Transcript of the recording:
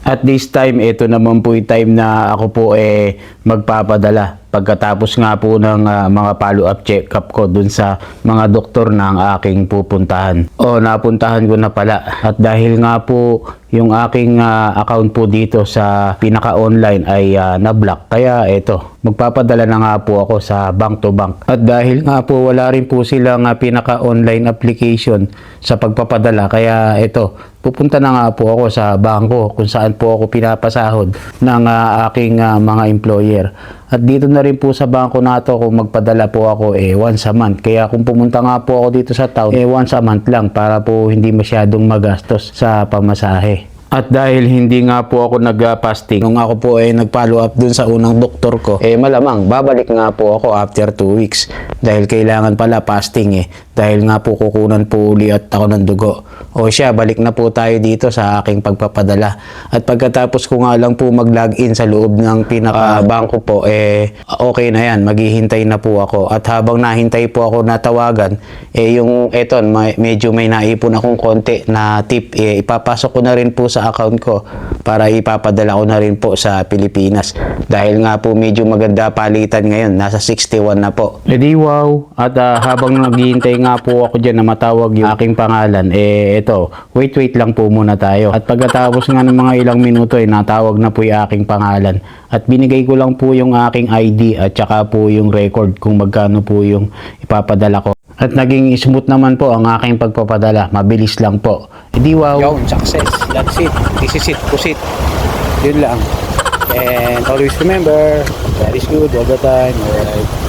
At this time, ito naman po yung time na ako po magpapadala. Pagkatapos nga po ng mga follow-up check-up ko dun sa mga doktor na ang aking pupuntahan. Napuntahan ko na pala. At dahil nga po yung aking account po dito sa pinaka-online ay na-block. Kaya ito, magpapadala na nga po ako sa bank to bank. At dahil nga po wala rin po silang pinaka-online application sa pagpapadala. Kaya ito, pupunta na nga po ako sa bangko kung saan po ako pinapasahod ng aking mga employer. At dito na rin po sa bangko na to kung magpadala po ako once a month. Kaya kung pumunta nga po ako dito sa town once a month lang para po hindi masyadong magastos sa pamasahe. At dahil hindi nga po ako nag-fasting, nung ako po nag-follow up dun sa unang doktor ko, malamang babalik nga po ako after 2 weeks. Dahil kailangan pala fasting Dahil nga po kukunan po uli at ako ng dugo. Siya, balik na po tayo dito sa aking pagpapadala. At pagkatapos ko nga lang po mag-login sa loob ng pinaka-bangko po, okay na yan, maghihintay na po ako. At habang nahintay po ako natawagan, yung medyo may naipon akong konti na tip, ipapasok ko na rin po sa account ko para ipapadala ko na rin po sa Pilipinas. Dahil nga po medyo maganda palitan ngayon, nasa 61 na po. Wow! At habang naghihintay nga po ako dyan na matawag yung aking pangalan, wait lang po muna tayo. At pagkatapos nga ng mga ilang minuto natawag na po yung aking pangalan. At binigay ko lang po yung aking ID at saka po yung record kung magkano po yung ipapadala ko. At naging smooth naman po ang aking pagpapadala. Mabilis lang po. Wow! Yun, success. That's it. This is it. Proceed. Yun lang. And always remember, God is good all the time. Alright.